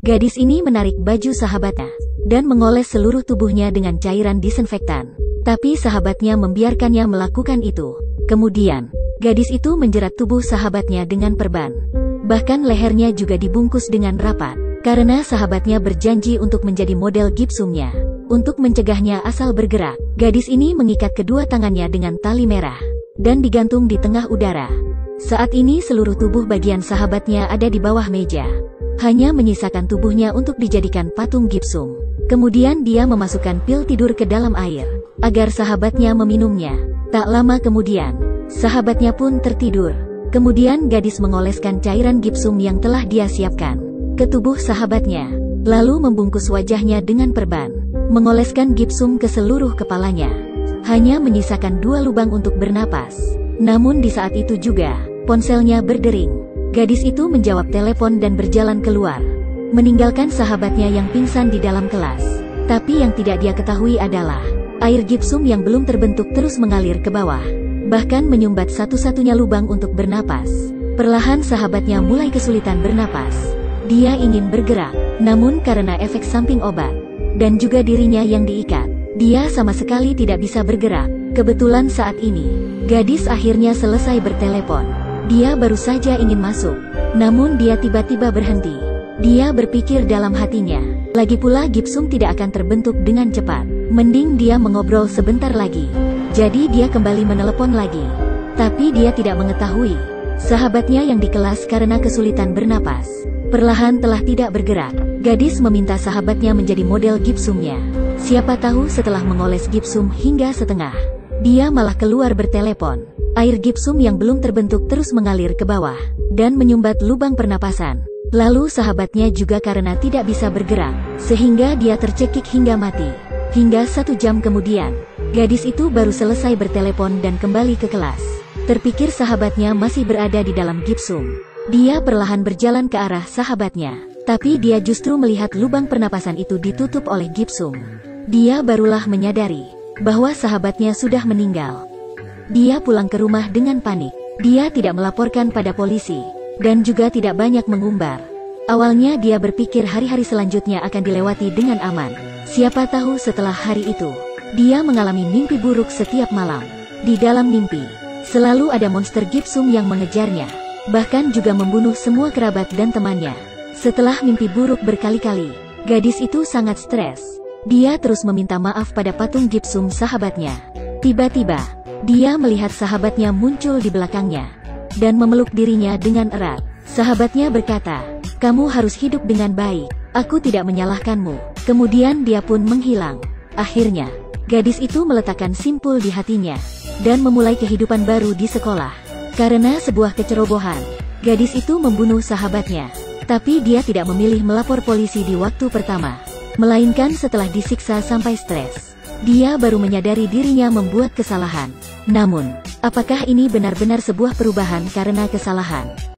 Gadis ini menarik baju sahabatnya dan mengoles seluruh tubuhnya dengan cairan disinfektan. Tapi sahabatnya membiarkannya melakukan itu. Kemudian, gadis itu menjerat tubuh sahabatnya dengan perban. Bahkan lehernya juga dibungkus dengan rapat. Karena sahabatnya berjanji untuk menjadi model gipsumnya. Untuk mencegahnya asal bergerak, gadis ini mengikat kedua tangannya dengan tali merah dan digantung di tengah udara. Saat ini seluruh tubuh bagian sahabatnya ada di bawah meja. Hanya menyisakan tubuhnya untuk dijadikan patung gipsum. Kemudian dia memasukkan pil tidur ke dalam air, agar sahabatnya meminumnya. Tak lama kemudian, sahabatnya pun tertidur. Kemudian gadis mengoleskan cairan gipsum yang telah dia siapkan ke tubuh sahabatnya, lalu membungkus wajahnya dengan perban, mengoleskan gipsum ke seluruh kepalanya. Hanya menyisakan 2 lubang untuk bernapas. Namun di saat itu juga, ponselnya berdering. Gadis itu menjawab telepon dan berjalan keluar, meninggalkan sahabatnya yang pingsan di dalam kelas. Tapi yang tidak dia ketahui adalah, air gipsum yang belum terbentuk terus mengalir ke bawah, bahkan menyumbat satu-satunya lubang untuk bernapas. Perlahan sahabatnya mulai kesulitan bernapas. Dia ingin bergerak, namun karena efek samping obat, dan juga dirinya yang diikat, dia sama sekali tidak bisa bergerak. Kebetulan saat ini, gadis akhirnya selesai bertelepon. Dia baru saja ingin masuk, namun dia tiba-tiba berhenti. Dia berpikir dalam hatinya, lagi pula gipsum tidak akan terbentuk dengan cepat. Mending dia mengobrol sebentar lagi. Jadi dia kembali menelepon lagi. Tapi dia tidak mengetahui, sahabatnya yang di kelas karena kesulitan bernapas, perlahan telah tidak bergerak. Gadis meminta sahabatnya menjadi model gipsumnya. Siapa tahu setelah mengoles gipsum hingga setengah, dia malah keluar bertelepon. Air gipsum yang belum terbentuk terus mengalir ke bawah, dan menyumbat lubang pernapasan. Lalu sahabatnya juga karena tidak bisa bergerak, sehingga dia tercekik hingga mati. Hingga 1 jam kemudian, gadis itu baru selesai bertelepon dan kembali ke kelas. Terpikir sahabatnya masih berada di dalam gipsum. Dia perlahan berjalan ke arah sahabatnya, tapi dia justru melihat lubang pernapasan itu ditutup oleh gipsum. Dia barulah menyadari bahwa sahabatnya sudah meninggal. Dia pulang ke rumah dengan panik. Dia tidak melaporkan pada polisi, dan juga tidak banyak mengumbar. Awalnya dia berpikir hari-hari selanjutnya akan dilewati dengan aman. Siapa tahu setelah hari itu, dia mengalami mimpi buruk setiap malam. Di dalam mimpi, selalu ada monster gipsum yang mengejarnya, bahkan juga membunuh semua kerabat dan temannya. Setelah mimpi buruk berkali-kali, gadis itu sangat stres. Dia terus meminta maaf pada patung gipsum sahabatnya. Tiba-tiba, dia melihat sahabatnya muncul di belakangnya dan memeluk dirinya dengan erat. Sahabatnya berkata, "Kamu harus hidup dengan baik. Aku tidak menyalahkanmu." Kemudian dia pun menghilang. Akhirnya, gadis itu meletakkan simpul di hatinya dan memulai kehidupan baru di sekolah. Karena sebuah kecerobohan, gadis itu membunuh sahabatnya. Tapi dia tidak memilih melapor polisi di waktu pertama, melainkan setelah disiksa sampai stres. Dia baru menyadari dirinya membuat kesalahan. Namun, apakah ini benar-benar sebuah perubahan karena kesalahan?